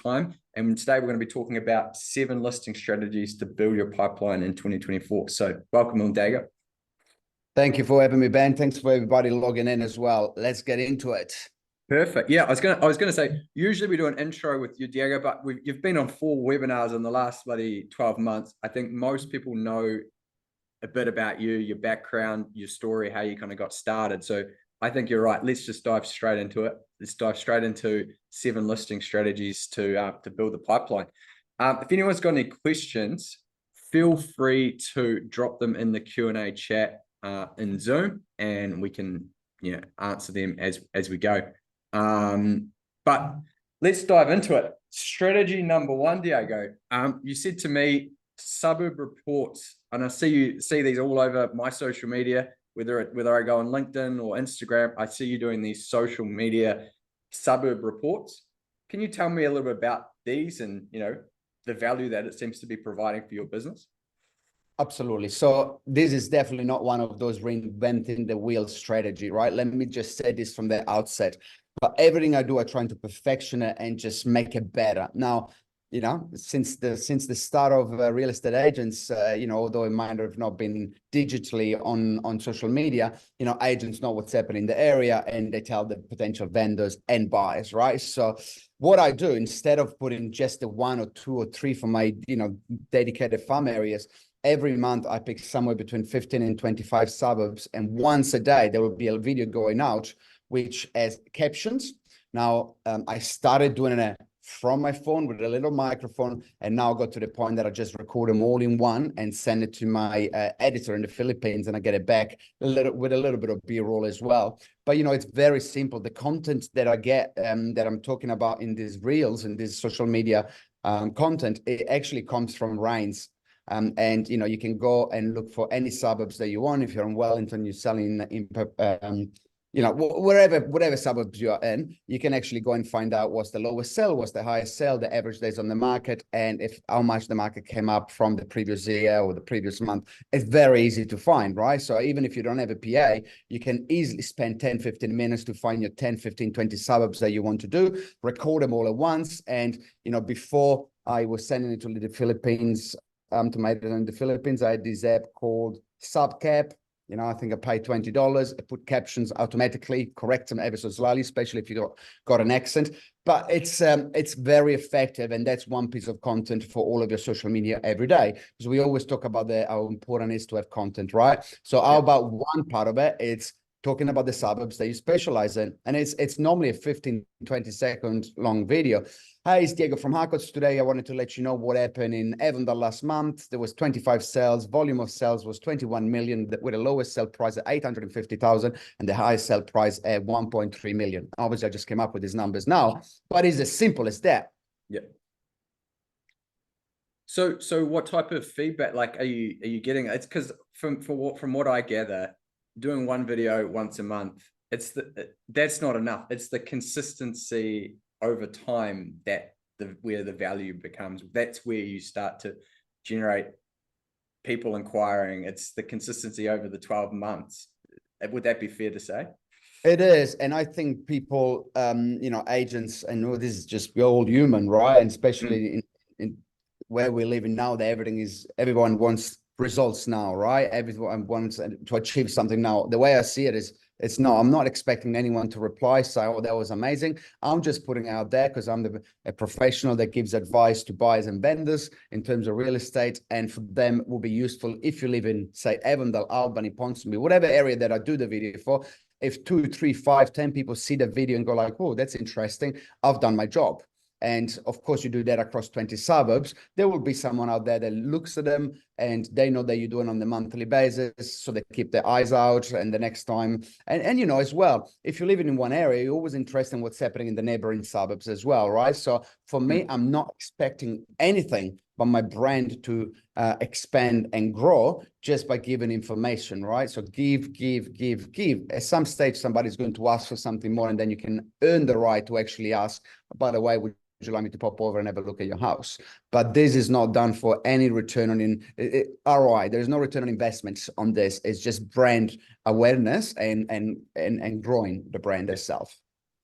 time. And today we're going to be talking about 7 listing strategies to build your pipeline in 2024. So welcome on, Diego. Thank you for having me, Ben. Thanks for everybody logging in as well. Let's get into it. Perfect. Yeah, I was gonna say, usually we do an intro with you, Diego, but you've been on 4 webinars in the last bloody 12 months. I think most people know a bit about you, your background, your story, how you kind of got started. So I think you're right. Let's just dive straight into it. Let's dive straight into 7 listing strategies to build the pipeline. If anyone's got any questions, feel free to drop them in the Q&A chat in Zoom, and we can answer them as we go. But let's dive into it. Strategy number 1, Diego. You said to me, suburb reports, and I see these all over my social media, whether I go on LinkedIn or Instagram, I see you doing these social media suburb reports. Can you tell me a little bit about these and the value that it seems to be providing for your business? Absolutely. So this is definitely not one of those reinventing the wheel strategy, right? Let me just say this from the outset. But everything I do, I try to perfection it and just make it better. Now, since the start of real estate agents, although it might have not been digitally on social media, agents know what's happening in the area and they tell the potential vendors and buyers, right? So what I do, instead of putting just the 1 or 2 or 3 for my, dedicated farm areas, every month I pick somewhere between 15 and 25 suburbs, and once a day there will be a video going out which has captions. Now, I started doing it from my phone with a little microphone, and now I got to the point that I just record them all in one and send it to my editor in the Philippines, and I get it back with a little bit of B-roll as well. But it's very simple. The content that I get that I'm talking about in these reels and this social media content, it actually comes from Ryan's. And you can go and look for any suburbs that you want. If you're in Wellington, you're selling in whatever suburbs you are in, you can actually go and find out what's the lowest sell, what's the highest sell, the average days on the market, and how much the market came up from the previous year or the previous month. It's very easy to find, right? So even if you don't have a PA, you can easily spend 10, 15 minutes to find your 10, 15, 20 suburbs that you want to do, record them all at once. And, before I was sending it to the Philippines, to my editor in the Philippines, I had this app called Subcap. I think I paid $20. I put captions automatically, correct them ever so slightly, especially if you got an accent. But it's very effective, and that's one piece of content for all of your social media every day. Because we always talk about how important it is to have content, right? So how about one part of it? It's talking about the suburbs that you specialize in. And it's normally a 15, 20-second long video. Hi, it's Diego from Harcourts. Today, I wanted to let you know what happened in Avondale last month. There was 25 sales. Volume of sales was 21 million, with the lowest sell price at 850,000 and the highest sell price at 1.3 million. Obviously, I just came up with these numbers now, but it's as simple as that. Yeah. So what type of feedback are you getting? It's because from what I gather, doing one video once a month, that's not enough. It's the consistency over time where the value becomes. That's where you start to generate people inquiring. It's the consistency over the 12 months. Would that be fair to say? It is. And I think people, agents, and this is just we're all human, right? And especially in where we're living now, that everyone wants results now, right? Everyone wants to achieve something now. The way I see it is, I'm not expecting anyone to reply, say, oh, that was amazing. I'm just putting it out there because I'm a professional that gives advice to buyers and vendors in terms of real estate. And for them, it will be useful if you live in, say, Avondale, Albany, Ponsonby, whatever area that I do the video for. If 2, 3, 5, 10 people see the video and go like, oh, that's interesting, I've done my job. And of course, you do that across 20 suburbs. There will be someone out there that looks at them and they know that you're doing on the monthly basis. So they keep their eyes out, and the next time. And as well, if you're living in one area, you're always interested in what's happening in the neighboring suburbs as well, right? So for me, I'm not expecting anything but my brand to expand and grow just by giving information, right? So give. At some stage, somebody's going to ask for something more, and then you can earn the right to actually ask, by the way, would you like me to pop over and have a look at your house? But this is not done for any return on ROI. There's no return on investments on this. It's just brand awareness and growing the brand itself.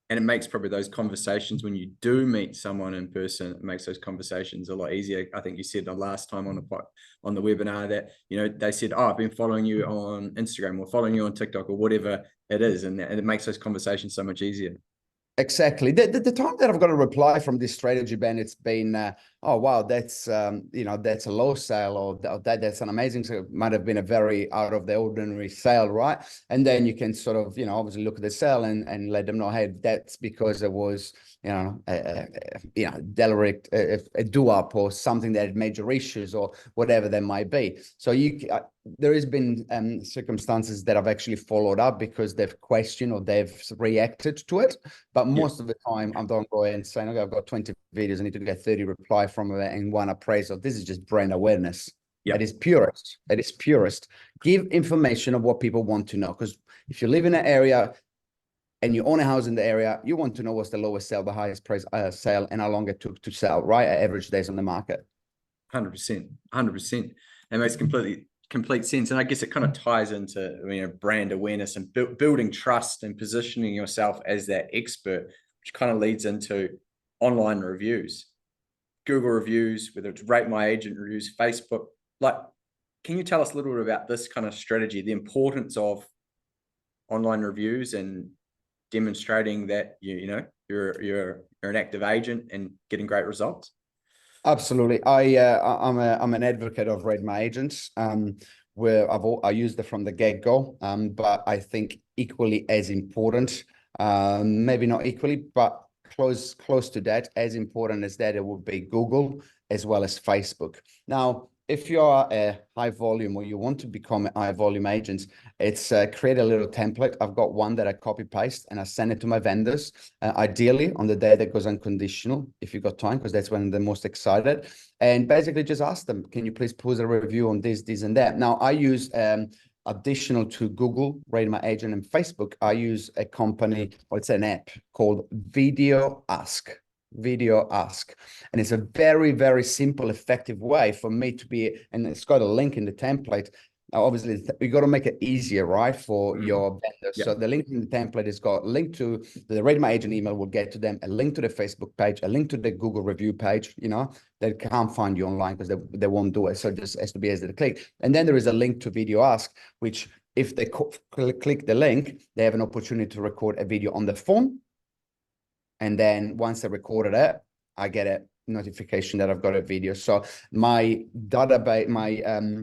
And it makes probably those conversations when you do meet someone in person, it makes those conversations a lot easier. I think you said the last time on the webinar that, you know, they said, oh, I've been following you on Instagram or following you on TikTok or whatever it is. And it makes those conversations so much easier. Exactly. The time that I've got a reply from this strategy, Ben, it's been, oh, wow, that's, you know, that's a low sale, or that's an amazing, so it might have been a very out of the ordinary sale, right? And then you can sort of, you know, obviously look at the sale and let them know, hey, that's because it was, you know, derelict, a do-up or something that had major issues or whatever there might be. So there has been circumstances that I've actually followed up because they've questioned or they've reacted to it. But most of the time, I don't go in saying, okay, I've got 20 videos, I need to get 30 reply from it and one appraisal. This is just brand awareness. It is purest. It is purest. Give information of what people want to know. Because if you live in an area and you own a house in the area, you want to know what's the lowest sale, the highest price sale, and how long it took to sell, right? At average days on the market. 100%. 100%. It makes complete sense. And I guess it kind of ties into, you know, brand awareness and building trust and positioning yourself as that expert, which kind of leads into online reviews, Google reviews, whether it's Rate My Agent reviews, Facebook. Like, can you tell us a little bit about this kind of strategy, the importance of online reviews and demonstrating that you're an active agent and getting great results? Absolutely. I'm an advocate of Rate My Agents, where I used it from the get-go, but I think equally as important, maybe not equally, but close to that, as important as that, it would be Google as well as Facebook. Now, if you are a high volume or you want to become a high volume agent, it's create a little template. I've got one that I copy paste and I send it to my vendors, ideally on the day that goes unconditional, if you got time, because that's when they're most excited. And basically just ask them, can you please put a review on this, and that? Now I use additional to Google, Rate My Agent, and Facebook, I use a company, or it's an app called Video Ask. And it's a very, very simple, effective way for me to be, and it's got a link in the template. Now, obviously, we got to make it easier, right, for your vendors. So the link in the template has got a link to the Rate My Agent email will get to them, a link to the Facebook page, a link to the Google review page, you know, they can't find you online because they won't do it. So it just has to be as they click. And then there is a link to Video Ask, which if they click the link, they have an opportunity to record a video on the phone. And then once I recorded it, I get a notification that I've got a video. So my database, my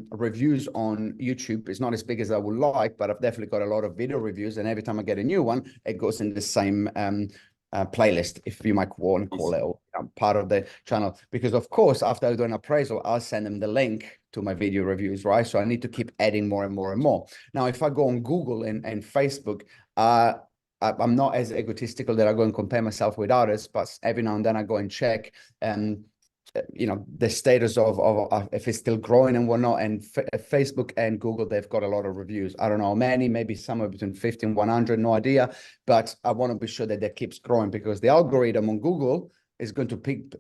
reviews on YouTube is not as big as I would like, but I've definitely got a lot of video reviews. And every time I get a new one, it goes in the same playlist, if you might want to call it, or part of the channel. Because of course, after I do an appraisal, I'll send them the link to my video reviews, right? So I need to keep adding more and more and more. Now, if I go on Google and Facebook, I'm not as egotistical that I go and compare myself with others, but every now and then I go and check, you know, the status of if it's still growing and whatnot. And Facebook and Google, they've got a lot of reviews. I don't know how many, maybe somewhere between 50 and 100, no idea. But I want to be sure that that keeps growing, because the algorithm on Google is going to pick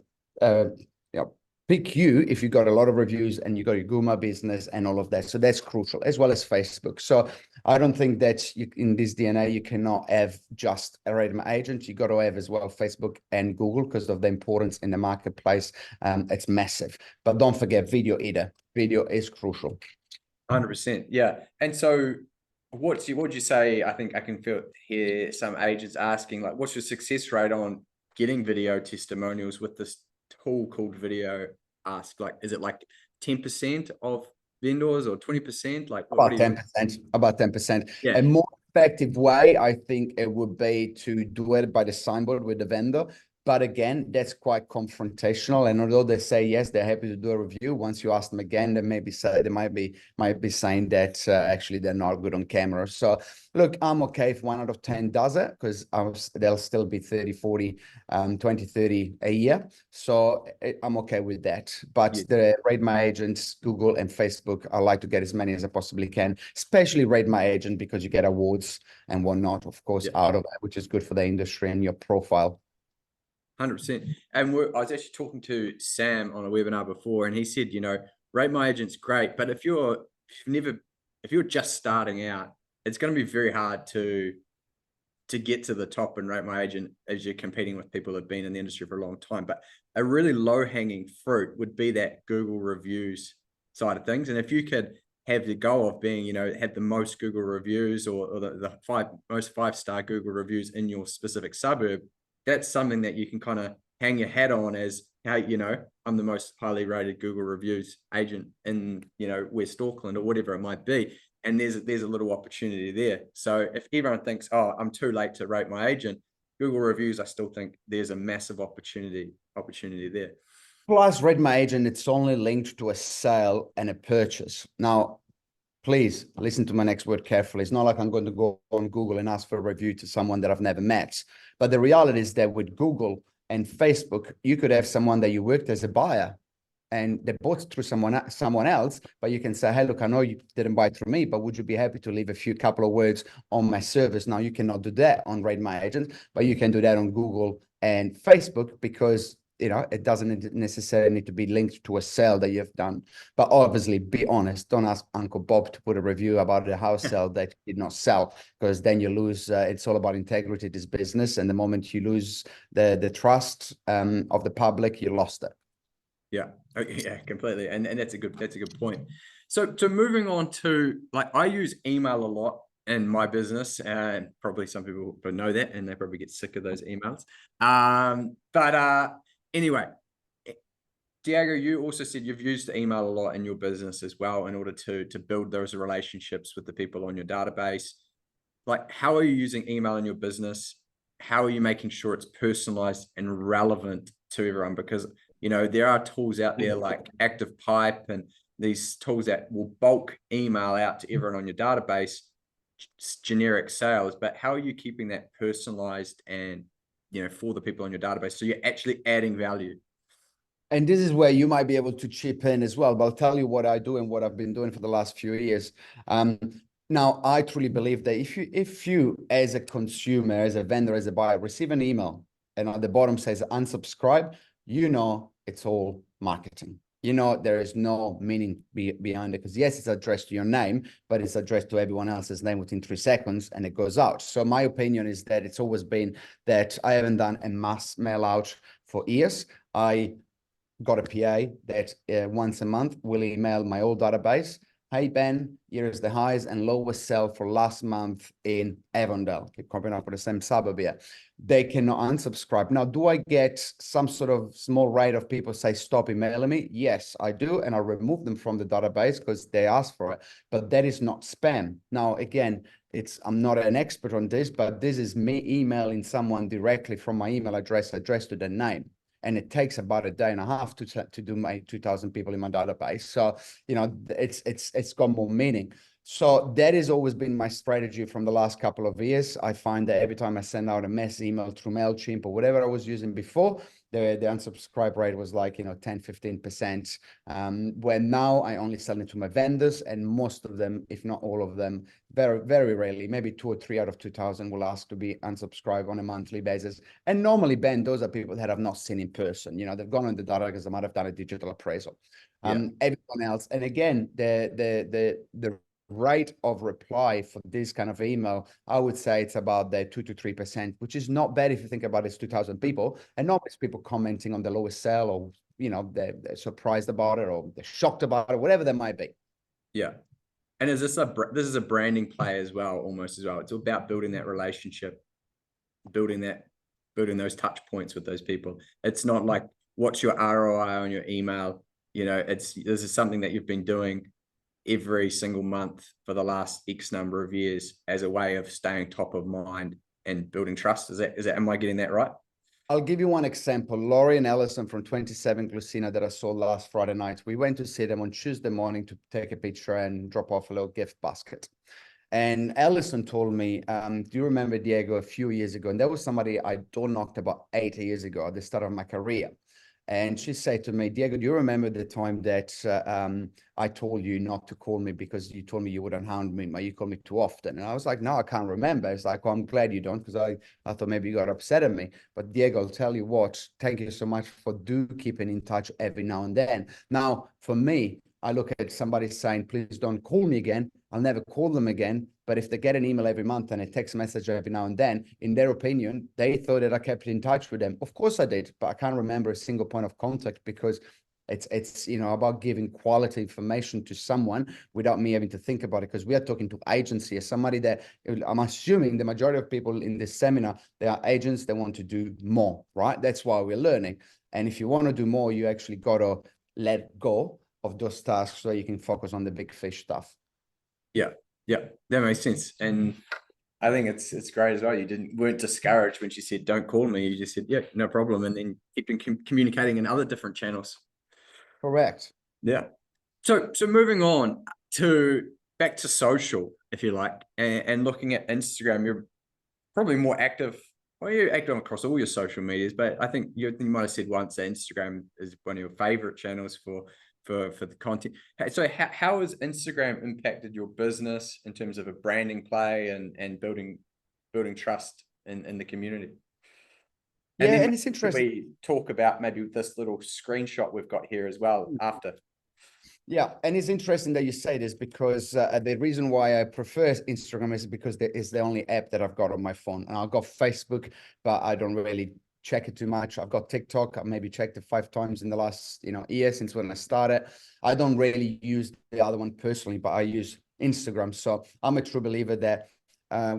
you if you got a lot of reviews and you got your Google business and all of that. So that's crucial, as well as Facebook. So I don't think that in this DNA, you cannot have just a Rate My Agent. You got to have as well Facebook and Google because of the importance in the marketplace. It's massive. But don't forget video either. Video is crucial. 100%. Yeah. And so what'd you say? I think I can hear some agents asking, like, what's your success rate on getting video testimonials with this tool called Video Ask? Like, is it like 10% of vendors or 20%? Like about 10%, about 10%. Yeah. A more effective way, I think it would be to do it by the signboard with the vendor. But again, that's quite confrontational. And although they say yes, they're happy to do a review, once you ask them again, they might be saying that actually they're not good on camera. So look, I'm okay if 1 out of 10 does it, because they'll still be 30, 40, 20, 30 a year. So I'm okay with that. But the Rate My Agents, Google and Facebook, I like to get as many as I possibly can, especially Rate My Agent, because you get awards and whatnot, of course, out of it, which is good for the industry and your profile. 100%. And I was actually talking to Sam on a webinar before, and he said, you know, Rate My Agent's great, but if you're just starting out, it's going to be very hard to to get to the top and rate my agent as you're competing with people who've been in the industry for a long time. But a really low hanging fruit would be that Google reviews side of things. And if you could have the goal of being, have the most Google reviews or the most 5-star Google reviews in your specific suburb, that's something that you can kind of hang your hat on as how, I'm the most highly rated Google reviews agent in, West Auckland or whatever it might be. And there's a little opportunity there. So if everyone thinks, oh, I'm too late to rate my agent, Google reviews, I still think there's a massive opportunity there. Plus, Rate My Agent, it's only linked to a sale and a purchase. Now, please listen to my next word carefully. It's not like I'm going to go on Google and ask for a review to someone that I've never met. But the reality is that with Google and Facebook, you could have someone that you worked as a buyer and they bought through someone else, but you can say, hey, look, I know you didn't buy through me, but would you be happy to leave a couple of words on my service? Now, you cannot do that on Rate My Agent, but you can do that on Google and Facebook because it doesn't necessarily need to be linked to a sale that you've done. But obviously, be honest. Don't ask Uncle Bob to put a review about a house sale that did not sell, because then you lose. It's all about integrity, this business. And the moment you lose the trust of the public, you lost it. Yeah, yeah, completely. And that's a good point. So moving on to, like, I use email a lot in my business, and probably some people know that, and they probably get sick of those emails. But anyway, Diego, you also said you've used email a lot in your business as well in order to build those relationships with the people on your database. Like, how are you using email in your business? How are you making sure it's personalized and relevant to everyone? Because, there are tools out there like Active Pipe and these tools that will bulk email out to everyone on your database, generic sales. But how are you keeping that personalized and, for the people on your database, so you're actually adding value? And this is where you might be able to chip in as well. But I'll tell you what I do and what I've been doing for the last few years. Now, I truly believe that if you as a consumer, as a vendor, as a buyer, receive an email and at the bottom says unsubscribe, it's all marketing. There is no meaning behind it, because yes, it's addressed to your name, but it's addressed to everyone else's name within 3 seconds and it goes out. So my opinion is that it's always been that I haven't done a mass mail out for years. I got a PA that once a month will email my old database. Hey, Ben, here's the highest and lowest sell for last month in Avondale. Keep coming up with the same suburb here. They cannot unsubscribe. Now, do I get some sort of small rate of people say, stop emailing me? Yes, I do. And I remove them from the database because they ask for it. But that is not spam. Now, again, I'm not an expert on this, but this is me emailing someone directly from my email address addressed to their name. And it takes about a day and a half to do my 2,000 people in my database. So, it's got more meaning. So that has always been my strategy from the last couple of years. I find that every time I send out a mass email through MailChimp or whatever I was using before, the unsubscribe rate was like, 10, 15%. When now I only sell it to my vendors, and most of them, if not all of them, very, very rarely, maybe 2 or 3 out of 2,000 will ask to be unsubscribed on a monthly basis. And normally, Ben, those are people that I've not seen in person. They've gone on the data because they might have done a digital appraisal. Everyone else, and again, the rate of reply for this kind of email, I would say it's about the 2 to 3%, which is not bad if you think about it's 2,000 people, and not it's people commenting on the lowest sell, or they're surprised about it, or they're shocked about it, whatever that might be. Yeah. And this is a branding play as well, almost as well. It's about building that relationship, building those touch points with those people. It's not like, what's your ROI on your email? This is something that you've been doing every single month for the last X number of years as a way of staying top of mind and building trust. Am I getting that right? I'll give you one example. Laurie and Ellison from 27 Glucina that I saw last Friday night. We went to see them on Tuesday morning to take a picture and drop off a little gift basket. And Ellison told me, do you remember, Diego, a few years ago? And that was somebody I door knocked about 8 years ago at the start of my career. And she said to me, Diego, do you remember the time that I told you not to call me because you told me you wouldn't hound me, but you called me too often? And I was like, no, I can't remember. It's like, well, I'm glad you don't, because I thought maybe you got upset at me. But Diego, I'll tell you what, thank you so much for keeping in touch every now and then. Now, for me, I look at somebody saying, please don't call me again. I'll never call them again. But if they get an email every month and a text message every now and then, in their opinion, they thought that I kept in touch with them. Of course I did, but I can't remember a single point of contact because it's about giving quality information to someone without me having to think about it, because we are talking to agency as somebody that I'm assuming the majority of people in this seminar, they are agents, they want to do more, right? That's why we're learning. And if you want to do more, you actually got to let go of those tasks so you can focus on the big fish stuff. Yeah, that makes sense. And I think it's great as well. You weren't discouraged when she said, don't call me. You just said, yeah, no problem. And then keep communicating in other different channels. Correct. Yeah. So moving on to back to social, if you like, and looking at Instagram, you're probably more active. Well, you're active across all your social medias, but I think you might have said once that Instagram is one of your favorite channels for the content. So how has Instagram impacted your business in terms of a branding play and building trust in the community? And Yeah, then and it's interesting. we talk about maybe this little screenshot we've got here as well after. Yeah, and it's interesting that you say this because the reason why I prefer Instagram is because it is the only app that I've got on my phone. And I've got Facebook, but I don't really check it too much. I've got TikTok. I maybe checked it 5 times in the last year since when I started. I don't really use the other one personally, but I use Instagram. So I'm a true believer that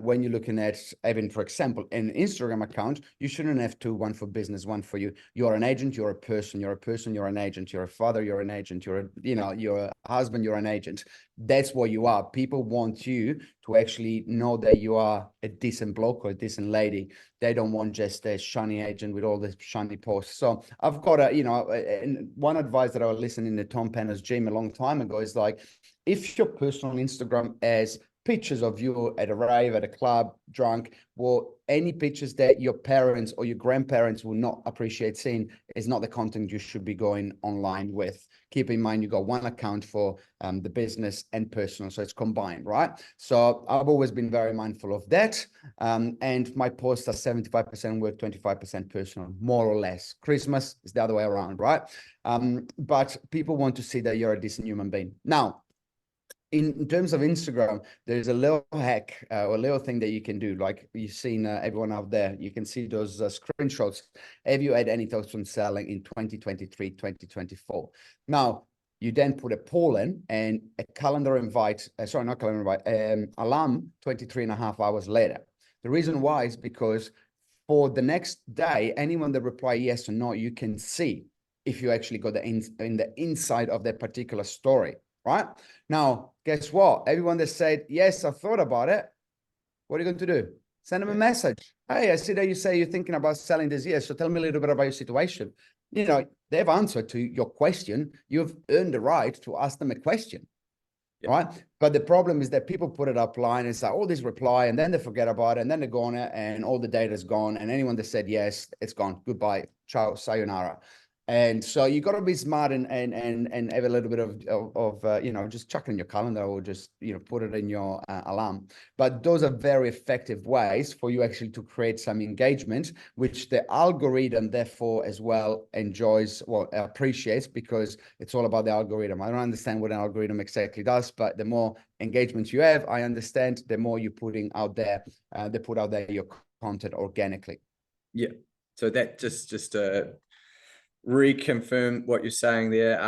when you're looking at having, for example, an Instagram account, you shouldn't have 2, one for business, one for you. You're an agent, you're a person, you're a person, you're an agent, you're a father, you're an agent, you're a husband, you're an agent. That's what you are. People want you to actually know that you are a decent bloke or a decent lady. They don't want just a shiny agent with all the shiny posts. So I've got and one advice that I was listening to Tom Penner's gym a long time ago is like, if your personal Instagram as pictures of you at a rave, at a club, drunk, well, any pictures that your parents or your grandparents will not appreciate seeing is not the content you should be going online with. Keep in mind, you got one account for the business and personal, so it's combined, right? So I've always been very mindful of that. And my posts are 75% work, 25% personal, more or less. Christmas is the other way around, right? But people want to see that you're a decent human being. Now, in terms of Instagram, there's a little hack or a little thing that you can do. Like you've seen everyone out there, you can see those screenshots. Have you had any thoughts on selling in 2023, 2024? Now, you then put a poll in and a calendar invite, sorry, not calendar invite, alarm 23 and a half hours later. The reason why is because for the next day, anyone that reply yes or no, you can see if you actually got in the inside of that particular story. Right now, guess what? Everyone that said, yes, I thought about it. What are you going to do? Send them a message. Hey, I see that you say you're thinking about selling this year. So tell me a little bit about your situation. They've answered to your question. You've earned the right to ask them a question. Yeah. Right. But the problem is that people put it up line and say, oh, this reply, and then they forget about it. And then they're gone and all the data is gone. And anyone that said yes, it's gone. Goodbye. Ciao. Sayonara. And so you got to be smart and have a little bit of just chuck it in your calendar or just put it in your alarm. But those are very effective ways for you actually to create some engagement, which the algorithm therefore as well appreciates, because it's all about the algorithm. I don't understand what an algorithm exactly does, but the more engagements you have, I understand, the more you're putting out there, they put out there your content organically. Yeah. So that just reconfirm what you're saying there.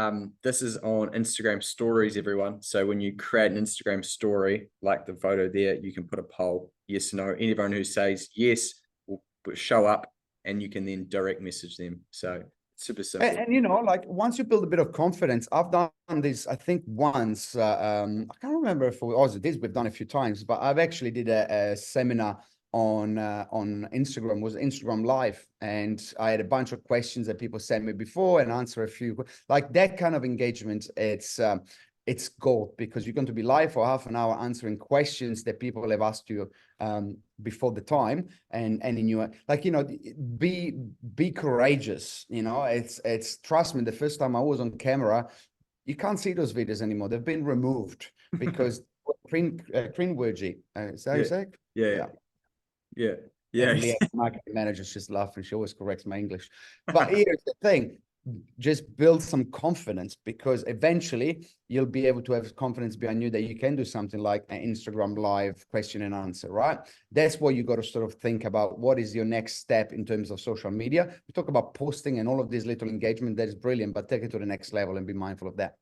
This is on Instagram stories, everyone. So when you create an Instagram story, like the photo there, you can put a poll, yes, no. Anyone who says yes will show up and you can then direct message them. So super simple. And like once you build a bit of confidence, I've done this, I think once, I can't remember if it was this, we've done a few times, but I've actually did a seminar on Instagram, was Instagram Live, and I had a bunch of questions that people sent me before and answer a few, like that kind of engagement. It's gold, because you're going to be live for half an hour answering questions that people have asked you before the time, and in your be courageous. It's trust me, the first time I was on camera, you can't see those videos anymore. They've been removed because cringeworthy. Is that how you say? Yeah. And the marketing manager's just laughing. She always corrects my English. But here's the thing. just build some confidence, because eventually you'll be able to have confidence behind you that you can do something like an Instagram live question and answer, right? That's what you got to sort of think about. What is your next step in terms of social media? We talk about posting and all of this little engagement. That is brilliant, but take it to the next level and be mindful of that.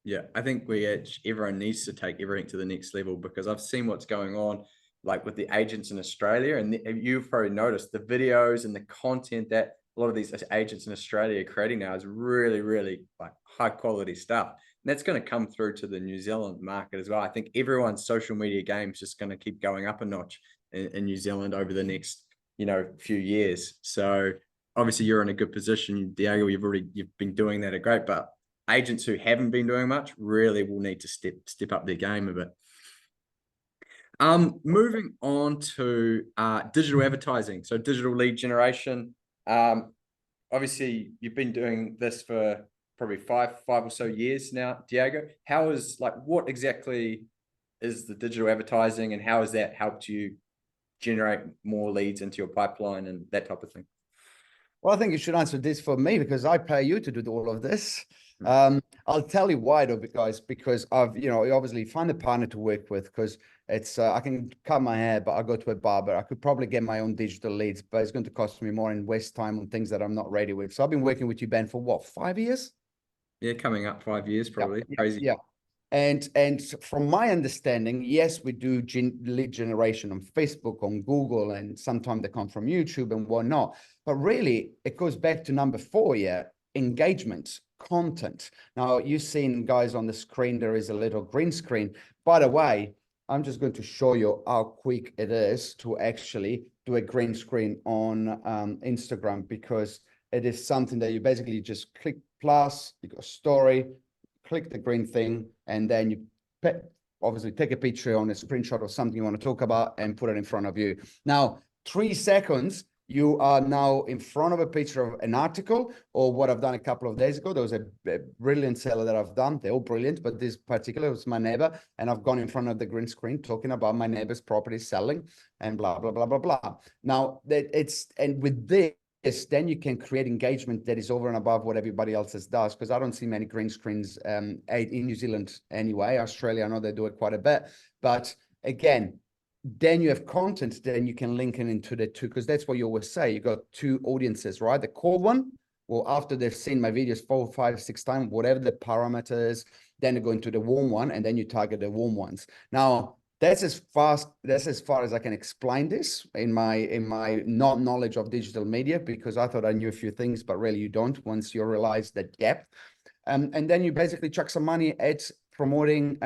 Yeah, I think everyone needs to take everything to the next level, because I've seen what's going on, like with the agents in Australia, and you've probably noticed the videos and the content that a lot of these agents in Australia are creating now is really, really like high quality stuff. And that's going to come through to the New Zealand market as well. I think everyone's social media game is just going to keep going up a notch in New Zealand over the next, few years. So obviously you're in a good position, Diego. You've been doing that great, but agents who haven't been doing much really will need to step up their game a bit. Moving on to digital advertising, so digital lead generation. Obviously you've been doing this for probably five or so years now, Diego. What exactly is the digital advertising, and how has that helped you generate more leads into your pipeline and that type of thing? Well, I think you should answer this for me, because I pay you to do all of this. I'll tell you why though, because I've, you obviously find a partner to work with, because it's, I can cut my hair, but I go to a barber. I could probably get my own digital leads, but it's going to cost me more and waste time on things that I'm not ready with. So I've been working with you, Ben, for what, 5 years? Yeah, coming up 5 years, probably. Crazy. Yeah. And from my understanding, yes, we do lead generation on Facebook, on Google, and sometimes they come from YouTube and whatnot. But really, it goes back to number 4, engagement, content. Now, you've seen, guys, on the screen, there is a little green screen. By the way, I'm just going to show you how quick it is to actually do a green screen on Instagram, because it is something that you basically just click plus, you go story, click the green thing, and then you obviously take a picture on a screenshot of something you want to talk about and put it in front of you. Now, 3 seconds, you are now in front of a picture of an article, or what I've done a couple of days ago. There was a brilliant seller that I've done. They're all brilliant, but this particular was my neighbor, and I've gone in front of the green screen talking about my neighbor's property selling and blah, blah, blah, blah, blah. Now, and with this, then you can create engagement that is over and above what everybody else does, because I don't see many green screens in New Zealand anyway. Australia, I know they do it quite a bit, but again, then you have content, then you can link it into the two, because that's what you always say. You got 2 audiences, right? The core one, well, after they've seen my videos 4, 5, 6 times, whatever the parameters, then they go into the warm one, and then you target the warm ones. Now, that's as far as I can explain this in my not knowledge of digital media, because I thought I knew a few things, but really you don't once you realize the depth. And then you basically chuck some money at promoting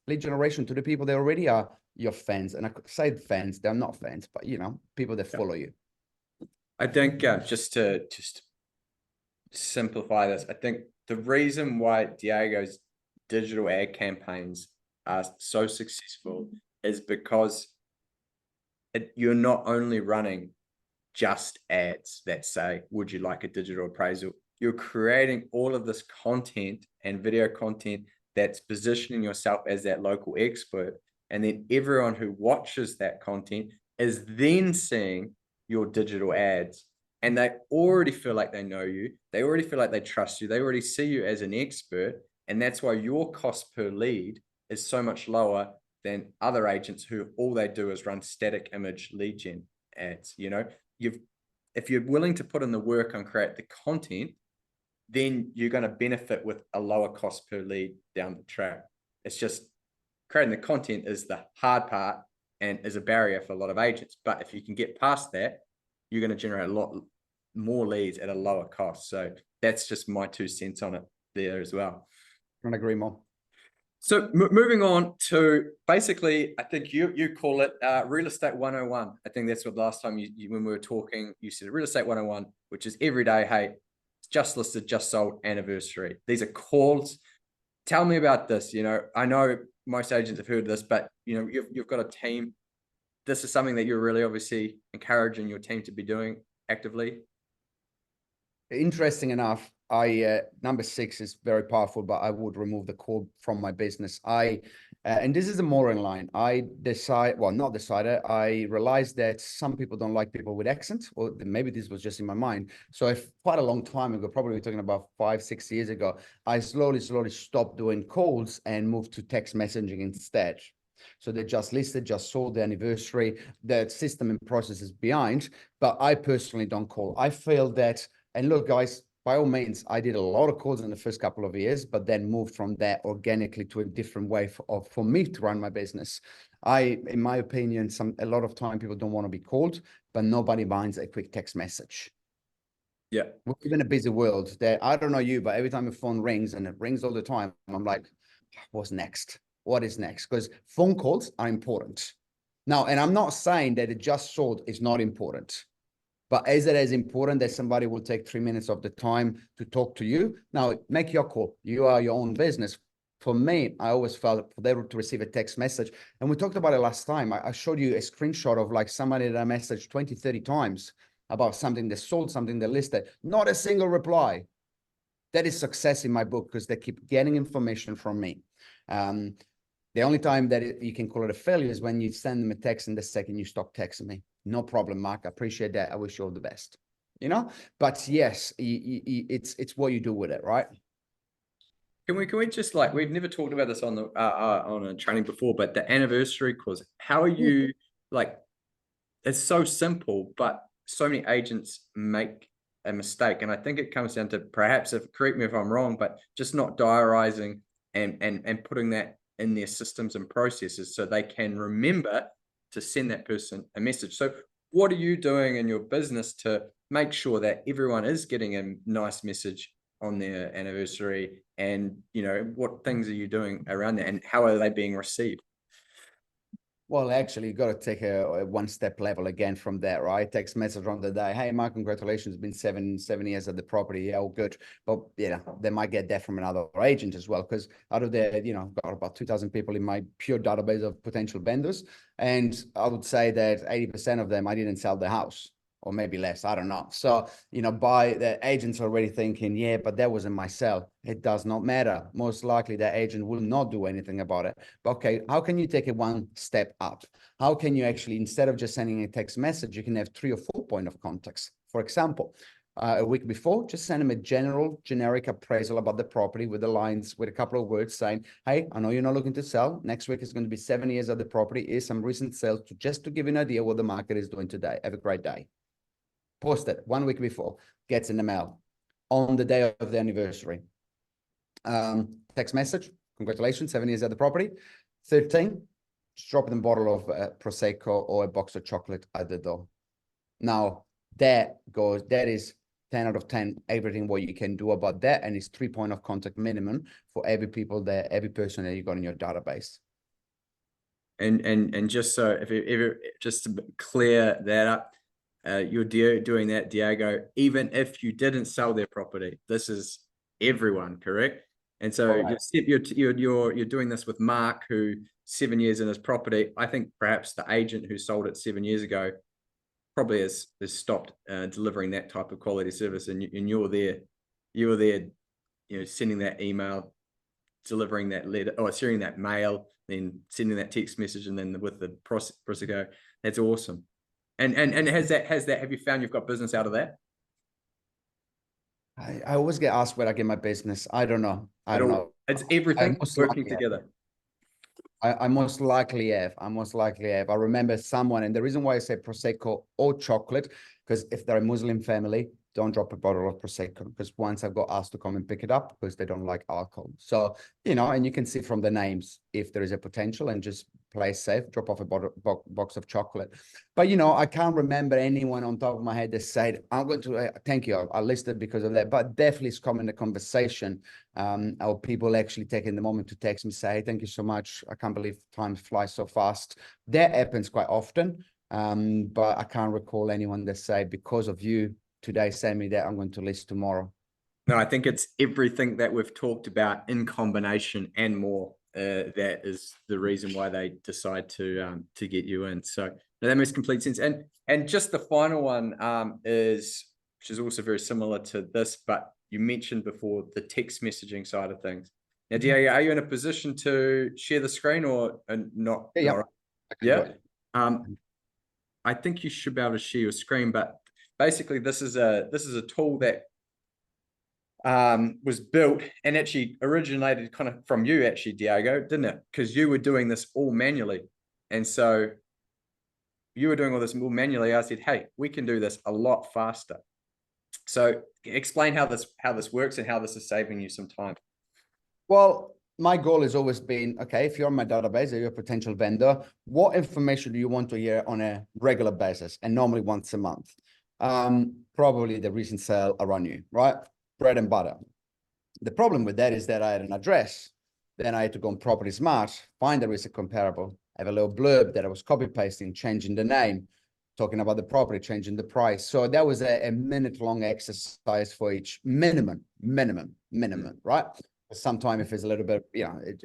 lead generation to the people that already are your fans. And I could say fans, they're not fans, but people that follow you. I think just to simplify this, I think the reason why Diego's digital ad campaigns are so successful is because you're not only running just ads that say, would you like a digital appraisal? You're creating all of this content and video content that's positioning yourself as that local expert. And then everyone who watches that content is then seeing your digital ads, and they already feel like they know you. They already feel like they trust you. They already see you as an expert. And that's why your cost per lead is so much lower than other agents who all they do is run static image lead gen ads. If you're willing to put in the work on create the content, then you're going to benefit with a lower cost per lead down the track. It's just creating the content is the hard part and is a barrier for a lot of agents. But if you can get past that, you're going to generate a lot more leads at a lower cost. So that's just my 2 cents on it there as well. I can't agree more. So moving on to basically, I think you call it real estate 101. I think that's what last time when we were talking, you said real estate 101, which is every day, hey, it's just listed, just sold, anniversary. These are calls. Tell me about this. I know most agents have heard of this, but you've got a team. This is something that you're really obviously encouraging your team to be doing actively. Interesting enough, Number 6 is very powerful, but I would remove the call from my business. And this is the more in line. I realized that some people don't like people with accents, or maybe this was just in my mind. So if quite a long time ago, probably we're talking about 5-6 years ago, I slowly stopped doing calls and moved to text messaging instead. So they just listed, just sold the anniversary, the system and process is behind, but I personally don't call. I feel that, and look, guys, by all means, I did a lot of calls in the first couple of years, but then moved from there organically to a different way for me to run my business. In my opinion, a lot of time people don't want to be called, but nobody minds a quick text message. Yeah. We live in a busy world that, I don't know you, but every time your phone rings, and it rings all the time, I'm like, what's next? What is next? Because phone calls are important. Now, and I'm not saying that it just sold is not important, but is it as important that somebody will take 3 minutes of the time to talk to you? Now, make your call. You are your own business. For me, I always felt for them to receive a text message. And we talked about it last time. I showed you a screenshot of like somebody that I messaged 20, 30 times about something that sold, something that listed. Not a single reply. That is success in my book because they keep getting information from me. The only time that you can call it a failure is when you send them a text and the second you stop texting me. No problem, Mark. I appreciate that. I wish you all the best. But yes, it's what you do with it, right? Can we just, like, we've never talked about this on the on a training before, but the anniversary calls, how are you, like, it's so simple, but so many agents make a mistake. And I think it comes down to, perhaps, correct me if I'm wrong, but just not diarizing and putting that in their systems and processes so they can remember to send that person a message. So what are you doing in your business to make sure that everyone is getting a nice message on their anniversary? And, what things are you doing around that, and how are they being received? Well, actually, you got to take a one-step level again from there, right? Text message on the day. Hey, Mark, congratulations. It's been seven years at the property. Yeah, all good. But, they might get that from another agent as well. Because out of the, I've got about 2,000 people in my pure database of potential vendors. And I would say that 80% of them, I didn't sell the house. Or maybe less, I don't know. So, by the agents already thinking, yeah, but that wasn't my sell. It does not matter. Most likely that agent will not do anything about it. But okay, how can you take it one step up? How can you actually, instead of just sending a text message, you can have 3 or 4 point of contacts. For example, a week before, just send them a generic appraisal about the property with the lines, with a couple of words saying, hey, I know you're not looking to sell. Next week is going to be 7 years of the property. Here's some recent sales just to give you an idea what the market is doing today. Have a great day. Post it 1 week before, gets in the mail on the day of the anniversary. Text message, congratulations, 7 years at the property. 13, just drop them a bottle of Prosecco or a box of chocolate at the door. Now, that is 10 out of 10, everything what you can do about that. And it's 3 point of contact minimum for every person that you got in your database. And just so, just to clear that up, you're doing that, Diego, even if you didn't sell their property. This is everyone, correct? And so you're doing this with Mark, who 7 years in his property. I think perhaps the agent who sold it 7 years ago probably has stopped delivering that type of quality service, and you're there, sending that email, delivering that letter, or sending that mail, then sending that text message, and then with the Prosecco. That's awesome. And have you found you've got business out of that? I always get asked where I get my business. I don't know. I don't know. It's everything working together. I most likely have. I remember someone, and the reason why I say Prosecco or chocolate, because if they're a Muslim family, don't drop a bottle of Prosecco, because once I've got asked to come and pick it up because they don't like alcohol. So, and you can see from the names if there is a potential, and just play safe, drop off a box of chocolate. But, I can't remember anyone on top of my head that said, I'm going to, thank you, I listed because of that. But definitely it's come in the conversation, or people actually taking the moment to text me, say, hey, thank you so much. I can't believe time flies so fast. That happens quite often. But I can't recall anyone that said, because of you, today, send me that, I'm going to list tomorrow. No, I think it's everything that we've talked about in combination and more. That is the reason why they decide to get you in. So that makes complete sense. And just the final one which is also very similar to this, but you mentioned before the text messaging side of things. Now, Diego, are you in a position to share the screen or not? Yeah, Not? I can do Yeah. it. I think you should be able to share your screen, but basically this is a tool that was built and actually originated kind of from you actually, Diego, didn't it? Because you were doing this all manually. And so you were doing all this more manually. I said, hey, we can do this a lot faster. So explain how this works and how this is saving you some time. Well, my goal has always been, okay, if you're on my database or you're a potential vendor, what information do you want to hear on a regular basis and normally once a month? Probably the recent sale around you, right? Bread and butter. The problem with that is that I had an address. Then I had to go on Property Smart, find the recent comparable, have a little blurb that I was copy pasting, changing the name, talking about the property, changing the price. So that was a minute-long exercise for each minimum, right? Sometimes if it's a little bit,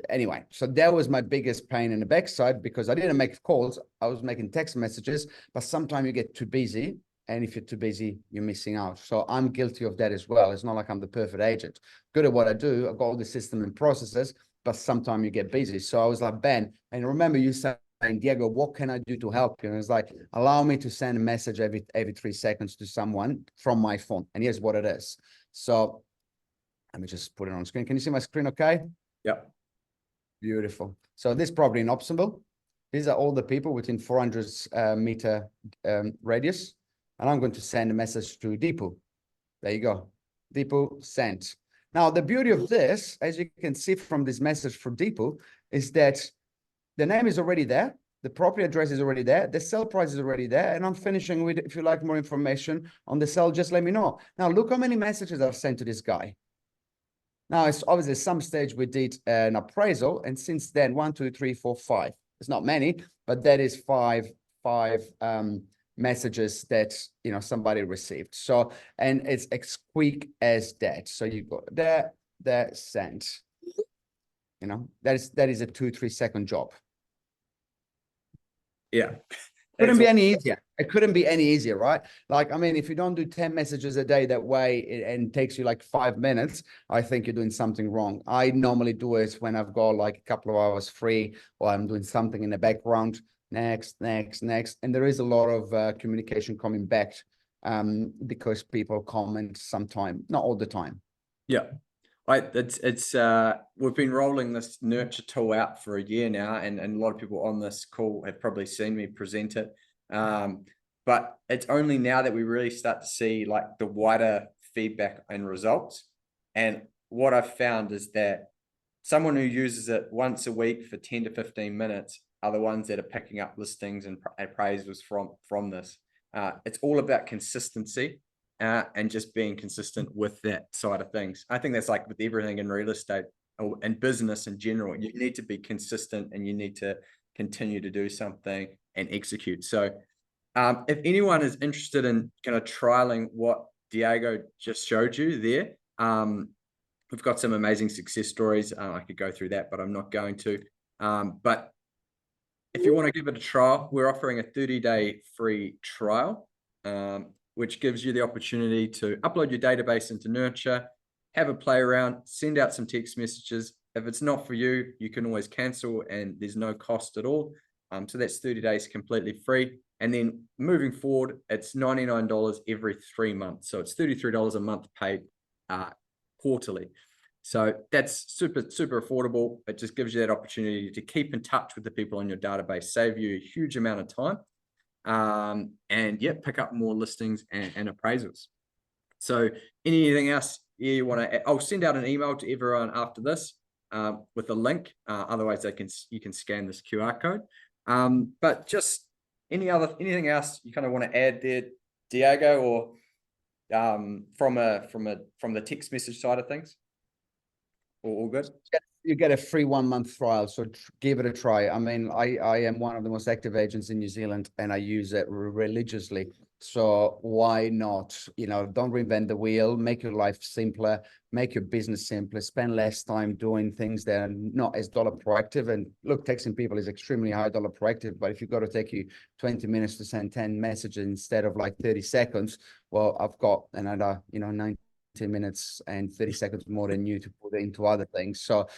anyway. So that was my biggest pain in the backside because I didn't make calls. I was making text messages, but sometimes you get too busy. And if you're too busy, you're missing out. So I'm guilty of that as well. It's not like I'm the perfect agent. Good at what I do. I've got all the system and processes, but sometimes you get busy. So I was like, Ben, and remember you saying, Diego, what can I do to help you? And it's like, allow me to send a message every 3 seconds to someone from my phone. And here's what it is. So let me just put it on screen. Can you see my screen okay? Yep. Beautiful. So this property in Opsonville, these are all the people within 400 meter radius. And I'm going to send a message to Deepu. There you go. Deepu sent. Now, the beauty of this, as you can see from this message for Deepu, is that the name is already there. The property address is already there. The sale price is already there. And I'm finishing with, if you like more information on the sale, just let me know. Now, look how many messages I've sent to this guy. Now, it's obviously at some stage we did an appraisal. And since then, 1, 2, 3, 4, 5. It's not many, but that is five messages that somebody received. So, and it's as quick as that. So you go there, sent. That is a 2-3 second job. Yeah. Couldn't be any easier. It couldn't be any easier, right? Like, I mean, if you don't do 10 messages a day that way and it takes you like 5 minutes, I think you're doing something wrong. I normally do it when I've got like a couple of hours free or I'm doing something in the background. Next. And there is a lot of communication coming back because people comment sometime, not all the time. Yeah. We've been rolling this nurture tool out for a year now, and a lot of people on this call have probably seen me present it. But it's only now that we really start to see like the wider feedback and results. And what I've found is that someone who uses it once a week for 10 to 15 minutes are the ones that are picking up listings and appraisals from this. It's all about consistency. And just being consistent with that side of things. I think that's like with everything in real estate or in business in general. You need to be consistent and you need to continue to do something and execute. So if anyone is interested in kind of trialing what Diego just showed you there, we've got some amazing success stories. I could go through that, but I'm not going to. But if you want to give it a trial, we're offering a 30-day free trial. Which gives you the opportunity to upload your database into Nurture, have a play around, send out some text messages. If it's not for you, you can always cancel and there's no cost at all. So that's 30 days completely free. And then moving forward, it's $99 every 3 months. So it's $33 a month paid quarterly. So that's super, super affordable. It just gives you that opportunity to keep in touch with the people on your database, save you a huge amount of time. And yeah, pick up more listings and appraisals. So anything else you want to, I'll send out an email to everyone after this with a link. Otherwise you can scan this QR code. But just anything else you kind of want to add there, Diego, or from the text message side of things? All good? You get a free 1 month trial, so give it a try. I mean, I am one of the most active agents in New Zealand and I use it religiously. So why not? Don't reinvent the wheel, make your life simpler, make your business simpler, spend less time doing things that are not as dollar proactive. And look, texting people is extremely high dollar proactive, but if you've got to take you 20 minutes to send 10 messages instead of like 30 seconds, well, I've got another, 90 minutes and 30 seconds more than you to put it into other things. So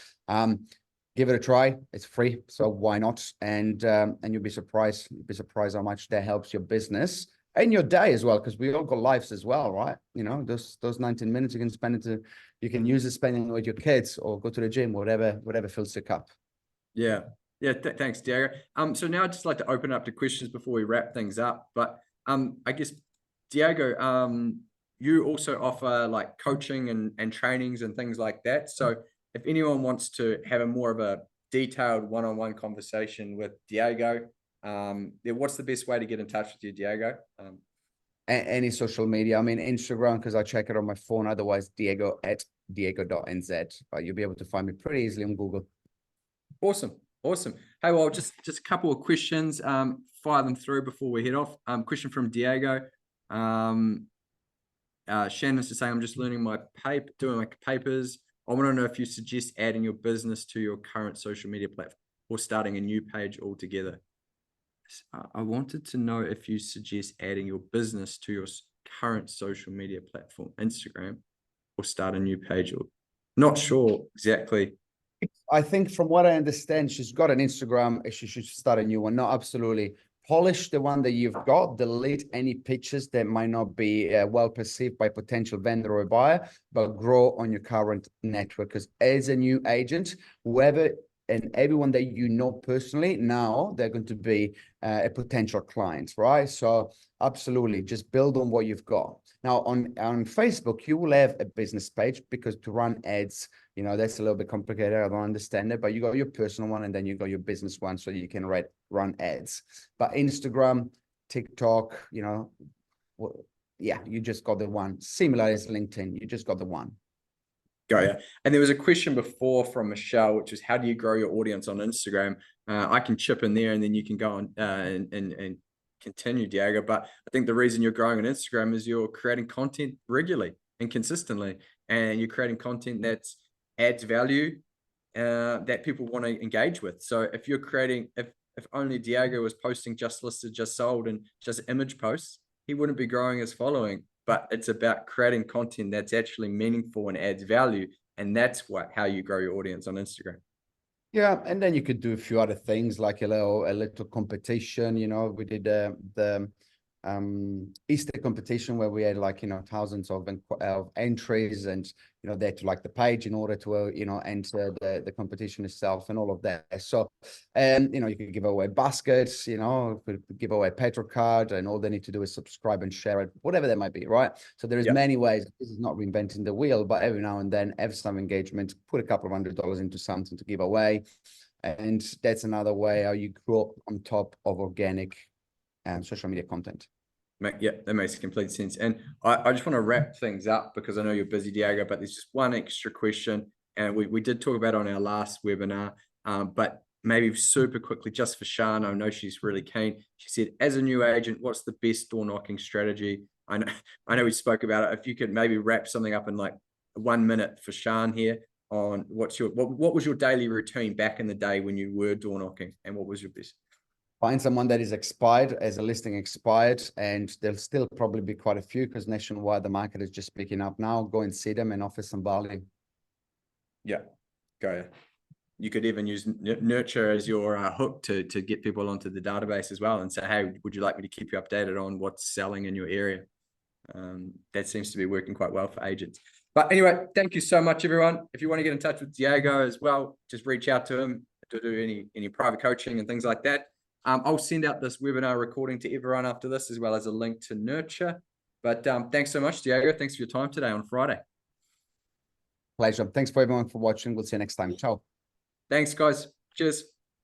give it a try. It's free, so why not? And you'll be surprised. You'll be surprised how much that helps your business and your day as well, because we all got lives as well, right? You know, those 19 minutes you can spend it you can use it spending with your kids or go to the gym, whatever fills your cup. Yeah. Yeah. Thanks, Diego. So now I'd just like to open up to questions before we wrap things up. But I guess, Diego, you also offer like coaching and trainings and things like that. So if anyone wants to have a more of a detailed one-on-one conversation with Diego, what's the best way to get in touch with you, Diego? Any social media. I mean, Instagram, because I check it on my phone. Otherwise, diego@diego.nz. But you'll be able to find me pretty easily on Google. Awesome. Hey, well, just a couple of questions. Fire them through before we head off. Question from Diego. Shannon's just saying, I'm just learning doing my papers. I want to know if you suggest adding your business to your current social media platform or starting a new page altogether. I wanted to know if you suggest adding your business to your current social media platform, Instagram, or start a new page. Or not sure exactly. I think from what I understand, she's got an Instagram. She should start a new one. No, absolutely. Polish the one that you've got. Delete any pictures that might not be well perceived by potential vendor or buyer, but grow on your current network. Because as a new agent, whoever and everyone that you know personally, now they're going to be a potential client, right? So absolutely, just build on what you've got. Now on Facebook, you will have a business page, because to run ads, you know, that's a little bit complicated. I don't understand it, but you got your personal one and then you got your business one, so you can run ads. But Instagram, TikTok, you know, yeah, you just got the one. Similar as LinkedIn, you just got the one. Go, yeah. And there was a question before from Michelle, which is, how do you grow your audience on Instagram? I can chip in there and then you can go on and continue, Diego. But I think the reason you're growing on Instagram is you're creating content regularly and consistently, and you're creating content that adds value that people want to engage with. So if you're creating, if only Diego was posting just listed, just sold, and just image posts, he wouldn't be growing his following. But it's about creating content that's actually meaningful and adds value. And that's how you grow your audience on Instagram. Yeah, and then you could do a few other things, like a little competition. You know, we did the Easter competition where we had, like, you know, thousands of entries, and you know, they had to like the page in order to enter the competition itself and all of that. So you know, you could give away baskets, you know, could give away a petrol card, and all they need to do is subscribe and share it, whatever that might be, right? So there is many ways. This is not reinventing the wheel, but every now and then have some engagement, put a couple of $100 into something to give away, and that's another way how you grow on top of organic social media content. Yeah, that makes complete sense. And I just want to wrap things up, because I know you're busy, Diego, but there's just one extra question. And we did talk about it on our last webinar, but maybe super quickly, just for Shan, I know she's really keen. She said, as a new agent, what's the best door knocking strategy? I know we spoke about it. If you could maybe wrap something up in like 1 minute for Shan here on what was your daily routine back in the day when you were door knocking, and what was your best? Find someone that is expired, as a listing expired, and there'll still probably be quite a few, because nationwide the market is just picking up now. Go and see them and offer some value. Yeah, go. You could even use nurture as your hook to get people onto the database as well, and say, hey, would you like me to keep you updated on what's selling in your area? That seems to be working quite well for agents. But anyway, thank you so much, everyone. If you want to get in touch with Diego as well, just reach out to him to do any private coaching and things like that. I'll send out this webinar recording to everyone after this, as well as a link to Nurture. But thanks so much, Diego. Thanks for your time today on Friday. Pleasure. Thanks for everyone for watching. We'll see you next time. Ciao. Thanks, guys. Cheers.